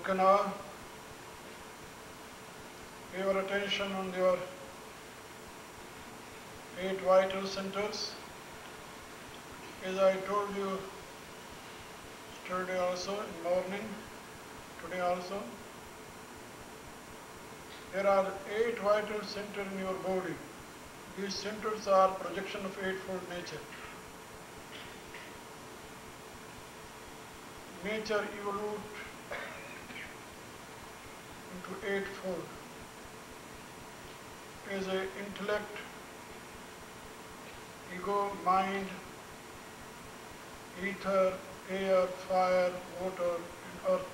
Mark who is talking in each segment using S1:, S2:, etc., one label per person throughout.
S1: Okay, now pay your attention on your 8 vital centers. As I told you yesterday also, in morning, today also, there are 8 vital centers in your body. These centers are projection of eightfold nature. Nature evolved into eightfold. As an intellect, ego, mind, ether, air, fire, water, and earth.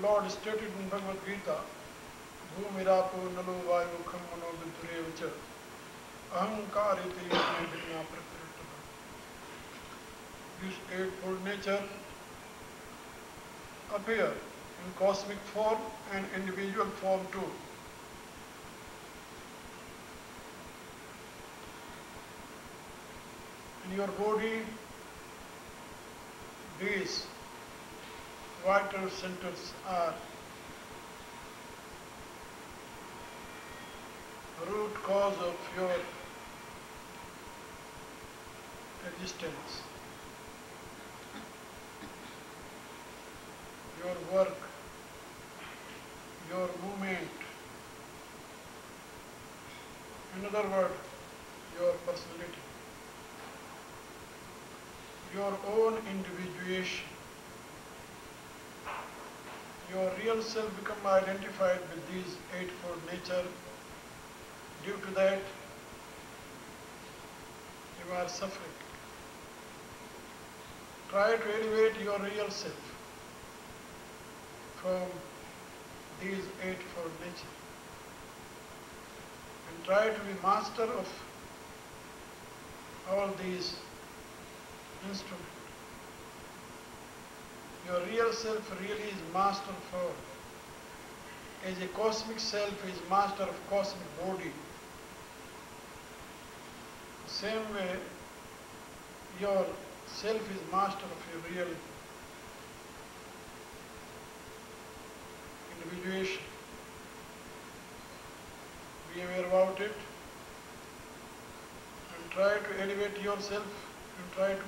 S1: Lord stated in Bhagavad Gita, Bhumirapo nalo vayu kham mano vidhurevacha ahankariti yajna vidna prakritava. This eightfold nature appear in cosmic form and individual form too. In your body, these vital centers are the root cause of your existence, your work, your movement, in other words, your personality, your own individuation. Your real self become identified with these eightfold nature. Due to that, you are suffering. Try to elevate your real self from these eightfold nature and try to be master of all these instruments. Your real self really is master of all. As a cosmic self is master of cosmic body, the same way your self is master of your real individuation. Be aware about it and try to elevate yourself and try to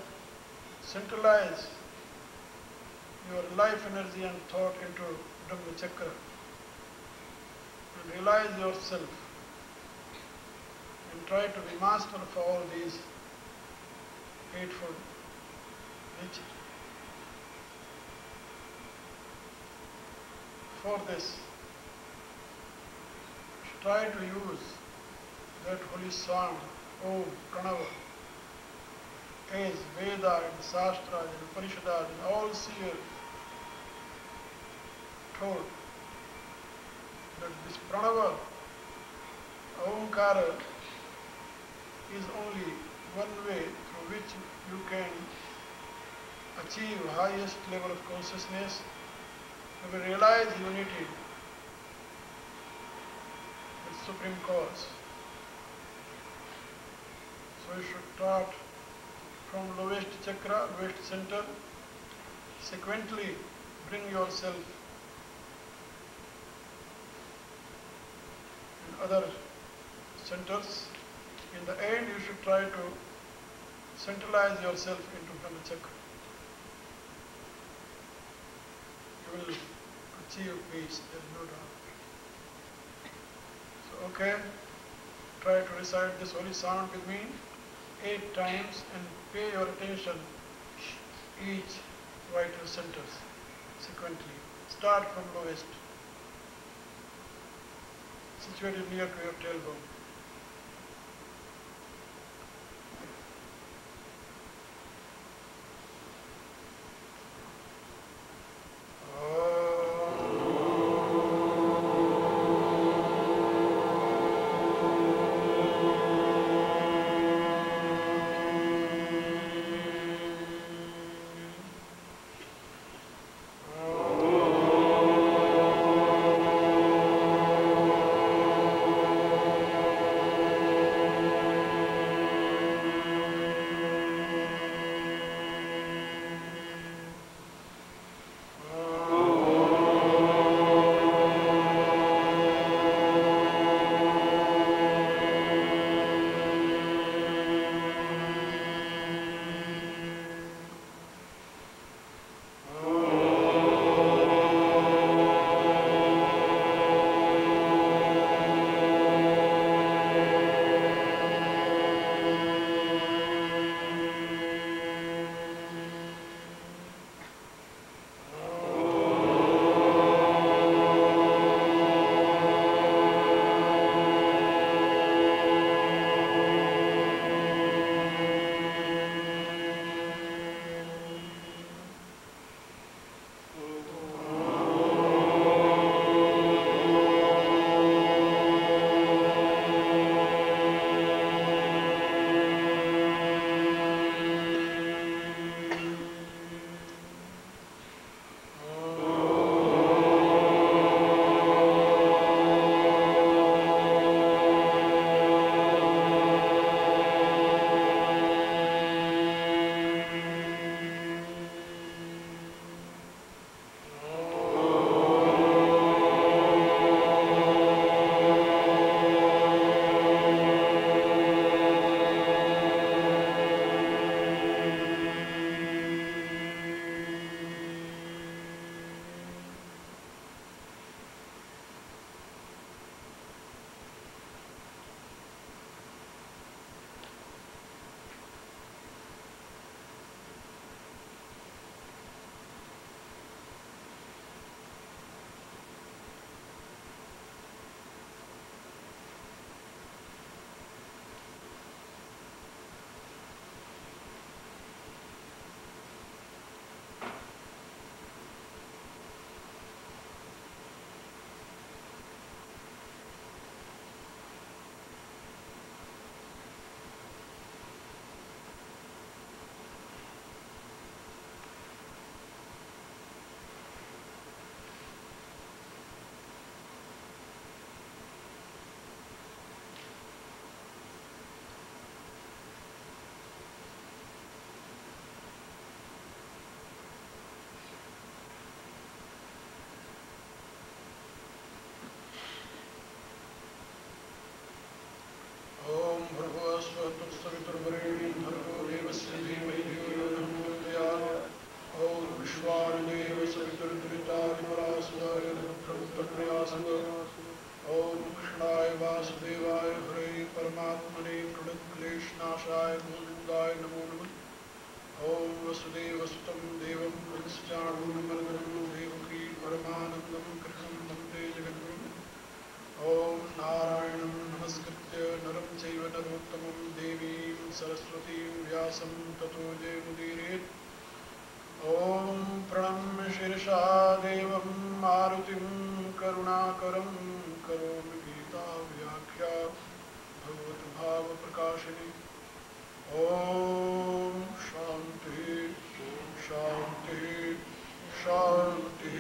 S1: centralize your life energy and thought into Dhamma Chakra and realize yourself and try to be master of all these eightfold nature. For this, try to use that holy sound, Om Pranava, as Veda and Shastra and Upanishads and all seers told that this Pranava, Omkara, is only one way through which you can achieve highest level of consciousness. You will realize unity with Supreme Cause. So you should start from lowest chakra, lowest center, sequentially bring yourself in other centers. In the end, you should try to centralize yourself into Brahma Chakra. You will achieve peace, there is no doubt. So, okay, try to recite this holy sound with me 8 times and pay your attention each vital centers sequentially. Start from lowest, situated near to your tailbone. भर्गो स्वस्ति सवितुर्वरेण्यं भर्गो देवस्य धीमहि धियो यो नः प्रचोदयात् ॐ विश्वाणदेव सवितुर्दुरितादिपरास्वाय रुद्रमुत्तमयासुव ॐ कृष्णाय वासुदेवाय हरे परमात्मने प्रणतक्लेशनाशाय गोविन्दाय नमो नमः ॐ वसुदेवसुतं देवं कंसचाणूरमर्दनं देवकी परमानन्दं कृष्णं वन्दे जगद्गुरुम् ॐ नारायणं नमस्कृत्य नरं चैव नरोत्तमं देवीं सरस्वतीं व्यासं ततो जयमुदीरयेत् ॐ प्रणम्य शीर्षा देवं मारुतिं करुणाकरं करोमि गीताव्याख्या भगवद्भावप्रकाशिनी ॐ शान्ति शान्ति शान्तिः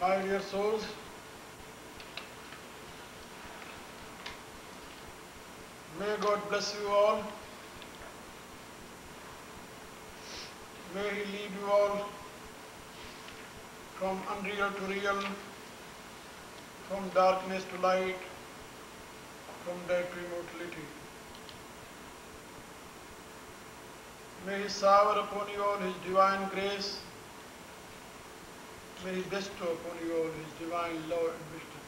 S1: My dear souls, may God bless you all. May He lead you all from unreal to real, from darkness to light, from death to immortality. May He shower upon you all His divine grace. May He bestow upon you all His divine love and wisdom.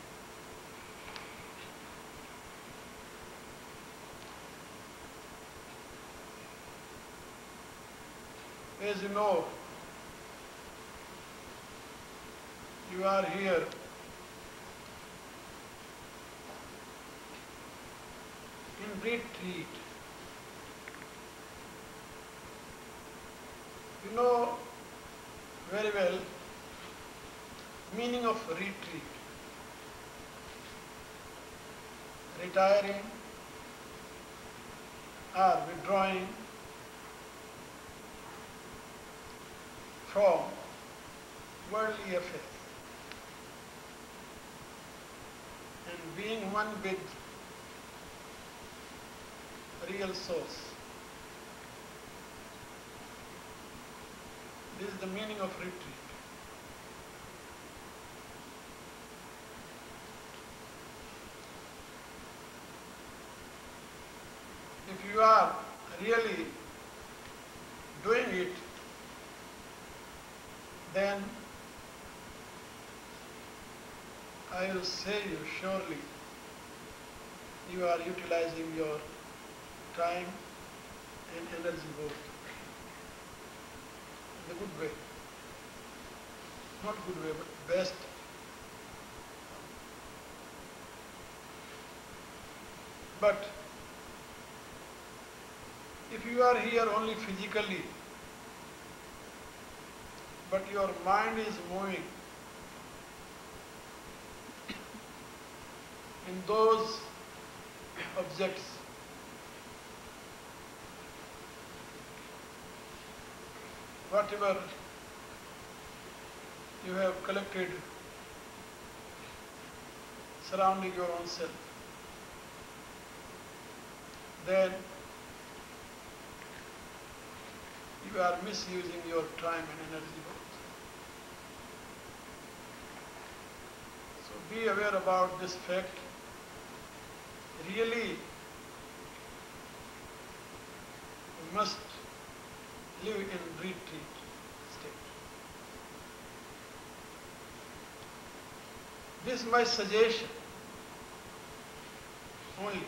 S1: As you know, you are here in retreat. You know very well meaning of retreat. Retiring or withdrawing from worldly affairs and being one with real source. This is the meaning of retreat. If you are really doing it, then I will say you surely you are utilizing your time and energy both in a good way. Not good way, but best. But if you are here only physically, but your mind is moving in those objects, whatever you have collected surrounding your own self, then you are misusing your time and energy both. So be aware about this fact. Really, you must live in retreat state. This is my suggestion only,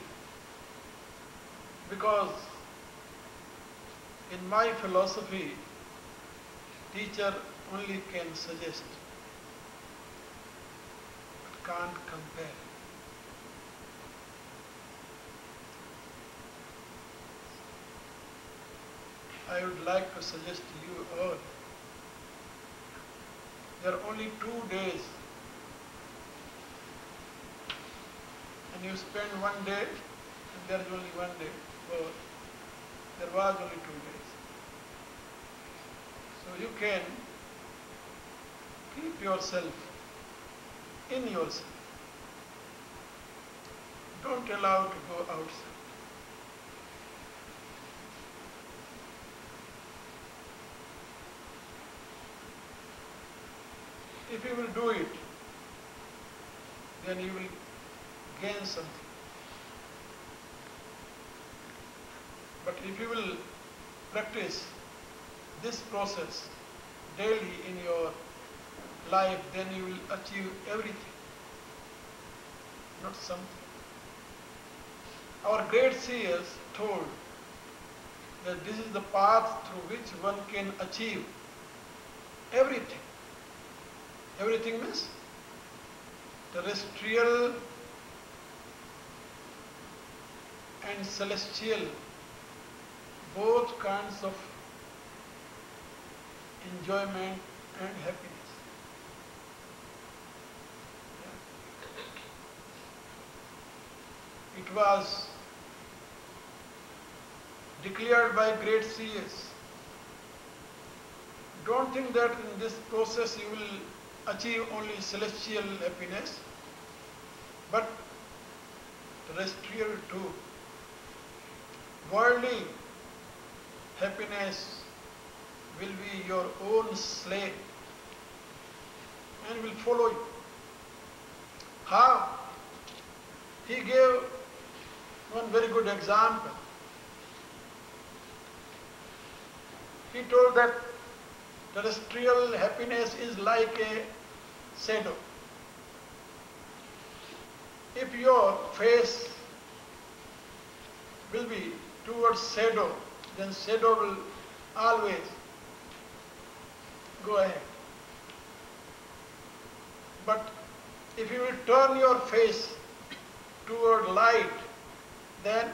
S1: because in my philosophy, teacher only can suggest, but can't compare. I would like to suggest to you all, there are only 2 days, and you spend 1 day, and there is only 1 day. Or there was only 2 days. So you can keep yourself in yourself. Don't allow to go outside. If you will do it, then you will gain something. But if you will practice this process daily in your life, then you will achieve everything, not something. Our great seers told that this is the path through which one can achieve everything. Everything means terrestrial and celestial, both kinds of enjoyment and happiness. It was declared by great seers. Don't think that in this process you will achieve only celestial happiness, but terrestrial too. Worldly happiness will be your own slave and will follow you. How? He gave one very good example. He told that terrestrial happiness is like a shadow. If your face will be towards shadow, then shadow will always go ahead. But if you will turn your face toward light, then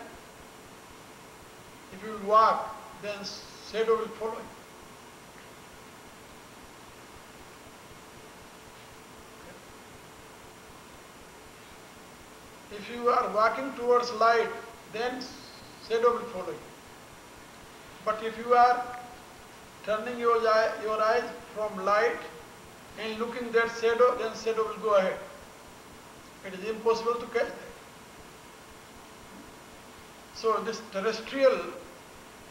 S1: if you will walk, then shadow will follow you. If you are walking towards light, then shadow will follow you. But if you are turning your eyes from light and looking that shadow, then shadow will go ahead. It is impossible to catch that. So this terrestrial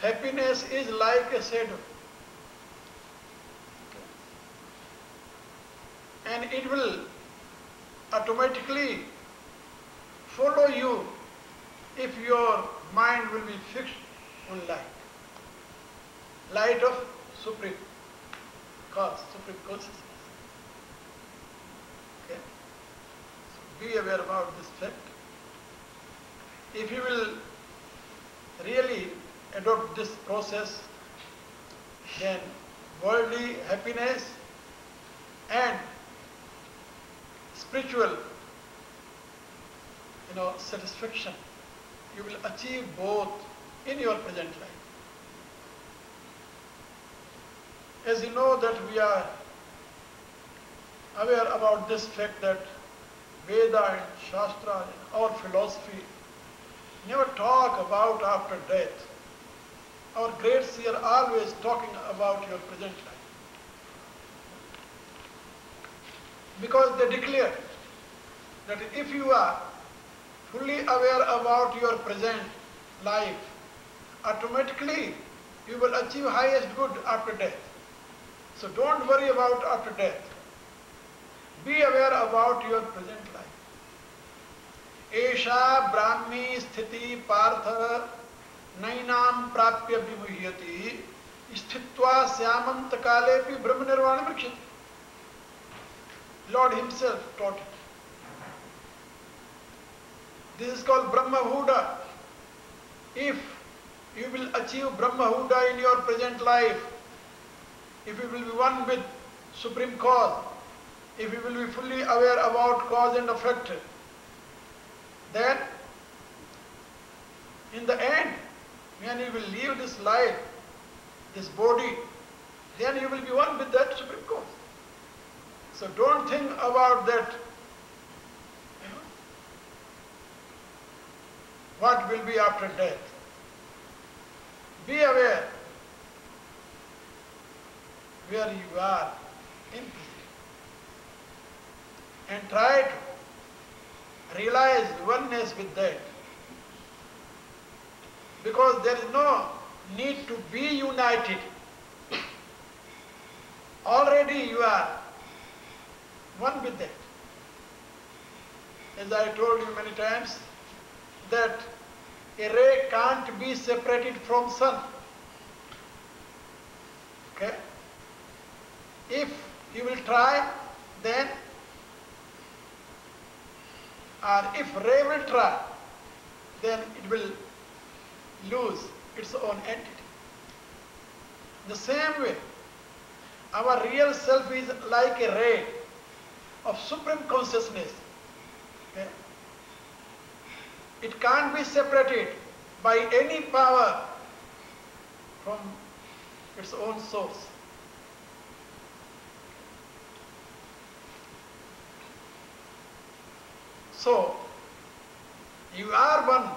S1: happiness is like a shadow. And it will automatically follow you if your mind will be fixed on light. Light of supreme cause, supreme consciousness. Okay? So be aware about this fact. If you will really adopt this process, then worldly happiness and spiritual satisfaction, you will achieve both in your present life. As you know that we are aware about this fact that Veda and Shastra and our philosophy never talk about after death. Our great seer always talking about your present life. Because they declare that if you are fully aware about your present life, automatically you will achieve highest good after death. So don't worry about after death. Be aware about your present life. Esha brahmi sthiti partha nainam prapya vimuhyati sthitva syamant kalepi brahma nirvana vrikshati. Lord himself taught it. This is called Brahma-huda. If you will achieve Brahma-huda in your present life, if you will be one with Supreme Cause, if you will be fully aware about cause and effect, then in the end, when you will leave this life, this body, then you will be one with that Supreme Cause. So don't think about that, what will be after death. Be aware where you are implicit and try to realize oneness with that. Because there is no need to be united. Already you are one with that. As I told you many times, that a ray can't be separated from sun. Okay? If you will try, then, or if ray will try, then it will lose its own entity. The same way, our real self is like a ray of supreme consciousness. Okay? It can't be separated by any power from its own source. So, you are one.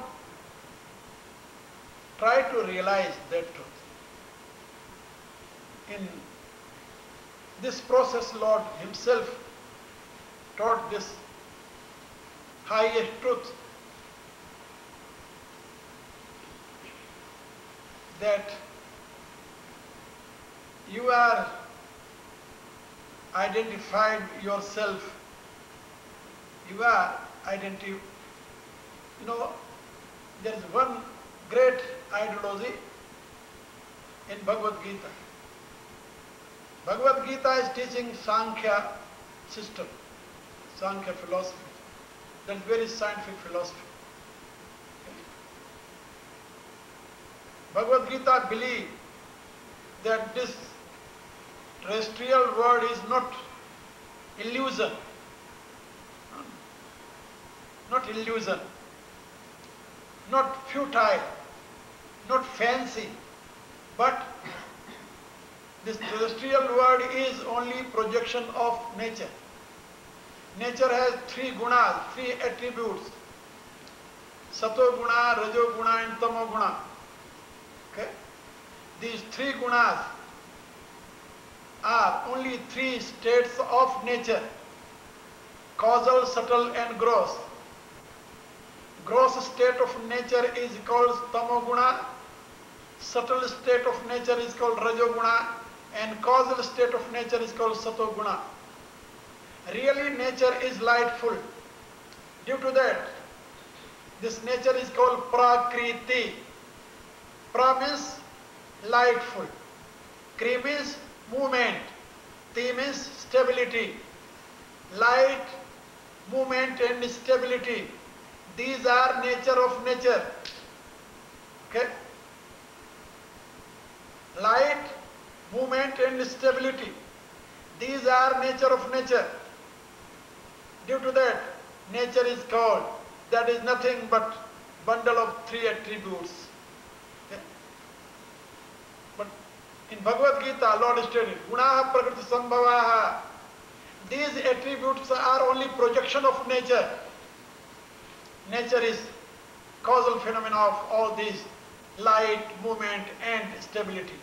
S1: Try to realize that truth. In this process, Lord Himself taught this highest truth, that you are identified yourself. You are identified. You know, there is one great ideology in Bhagavad Gita. Bhagavad Gita is teaching Sankhya system, Sankhya philosophy. That is very scientific philosophy. Bhagavad Gita believes that this terrestrial world is not illusion, not futile, not fancy, but this terrestrial world is only projection of nature. Nature has three gunas, three attributes: sato guna, rajo guna and tamo guna. Okay? These three gunas are only three states of nature: causal, subtle and gross. Gross state of nature is called tamo guna, subtle state of nature is called rajo guna, and causal state of nature is called sato guna. Really nature is lightful. Due to that, this nature is called prakriti. Pra means lightful. Kri means movement. Ti means stability. Light, movement and stability. These are nature of nature. Okay? Light, movement and stability. These are nature of nature. Due to that, nature is called, that is nothing but bundle of three attributes. Okay? But in Bhagavad Gita, Lord stated, Gunaha Prakriti Sambhavaha. These attributes are only projection of nature. Nature is causal phenomena of all these: light, movement and stability.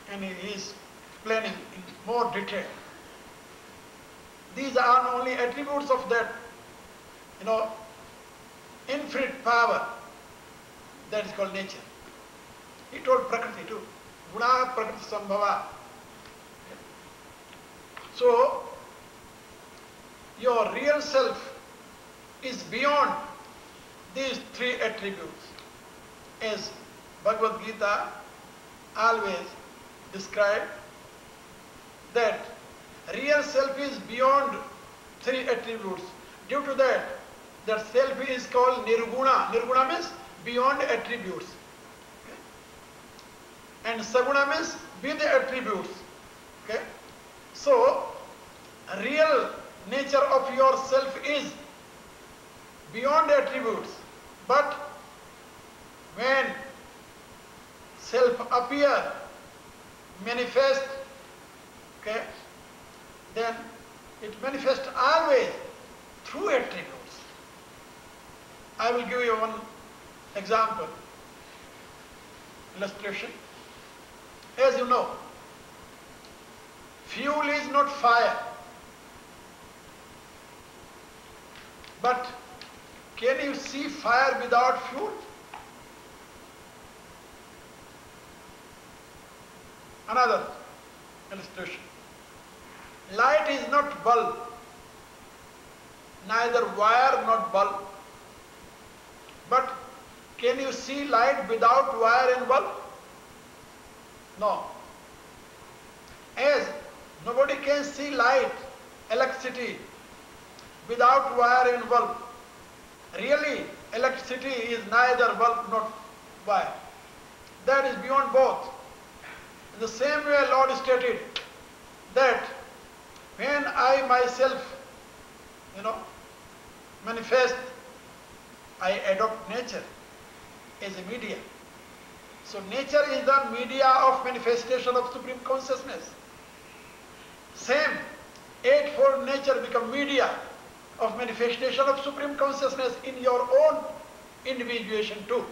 S1: And he is explaining in more detail. These are only attributes of that, infinite power that is called nature. He told Prakriti too. Guna Prakriti Sambhava. So, your real self is beyond these three attributes. As Bhagavad Gita always described, that real self is beyond three attributes. Due to that, that self is called nirguna. Nirguna means beyond attributes. Okay? And saguna means with attributes. Okay? So, real nature of yourself is beyond attributes. But when self appear, manifest, okay, then it manifests always through attributes. I will give you one example. illustration. As you know, fuel is not fire. But can you see fire without fuel? Another illustration. Light is not bulb, neither wire nor bulb. But can you see light without wire and bulb? No. As nobody can see light, electricity, without wire and bulb. Really, electricity is neither bulb nor wire. That is beyond both. In the same way, Lord stated that when I myself, manifest, I adopt nature as a media. So nature is the media of manifestation of Supreme Consciousness. Same, eightfold nature become media of manifestation of Supreme Consciousness in your own individuation too.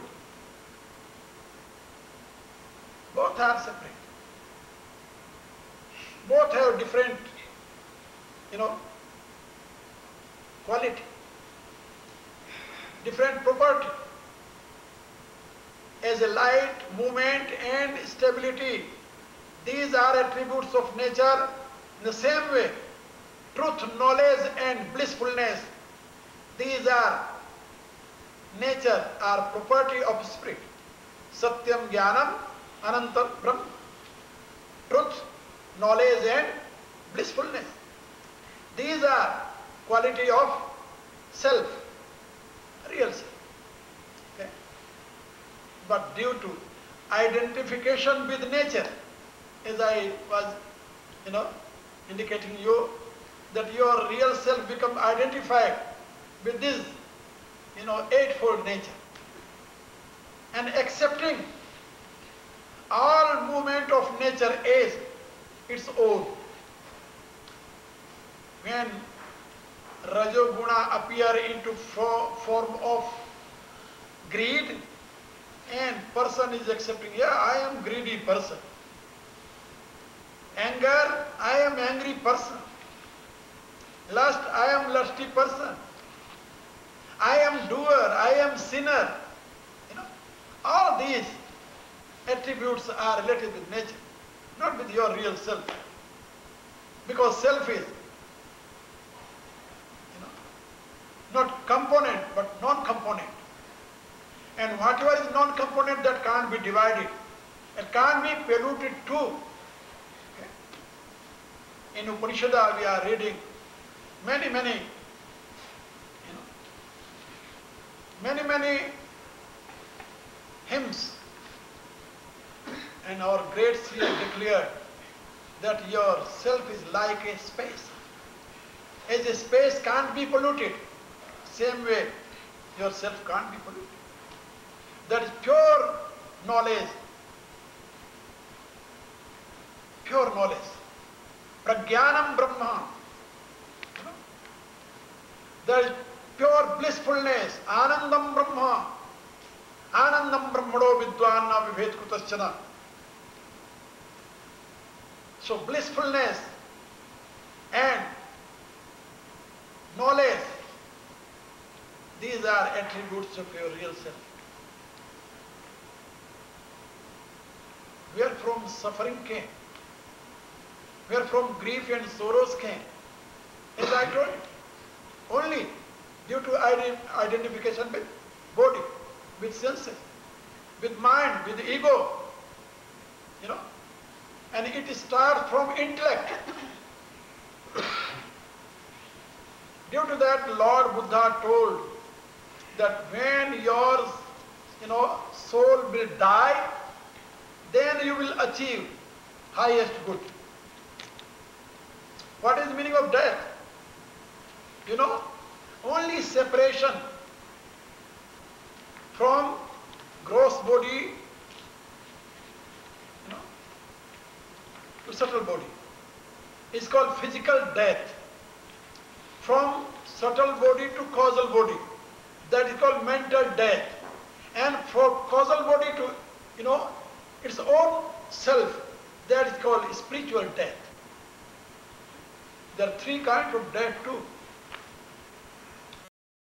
S1: Both are separate. Both have different, quality, different property. As a light, movement and stability, these are attributes of nature. In the same way, truth, knowledge and blissfulness, these are nature, are property of spirit. Satyam, Jnanam, Anantam, Brahma. Truth, knowledge and blissfulness. These are quality of self, real self. Okay? But due to identification with nature, as I was, indicating you, that your real self become identified with this, eightfold nature, and accepting all movement of nature as its own. When Rajoguna appear into form of greed, and person is accepting, yeah, I am greedy person. Anger, I am angry person. Lust, I am lusty person. I am doer, I am sinner. All these attributes are related with nature, not with your real self. Because self is, not component, but non-component. And whatever is non-component, that can't be divided. It can't be polluted too. Okay? In Upanishad, we are reading many hymns. And our great seer declared that your self is like a space. As a space can't be polluted, same way your self can't be polluted. That is pure knowledge. Pure knowledge. Prajnanam Brahma. That is pure blissfulness. Anandam Brahma. Anandam Brahmano Vidvana Vibhet Kutaschana. So blissfulness and knowledge, these are attributes of your real self. Where from suffering came, where from grief and sorrows came, as I told you, only due to identification with body, with senses, with mind, with ego, and it starts from intellect. Due to that, Lord Buddha told that when your soul will die, then you will achieve highest good. What is the meaning of death? Only separation from gross body to subtle body is called physical death. From subtle body to causal body, that is called mental death. And from causal body to its own self. That is called spiritual death. There are three kinds of death too.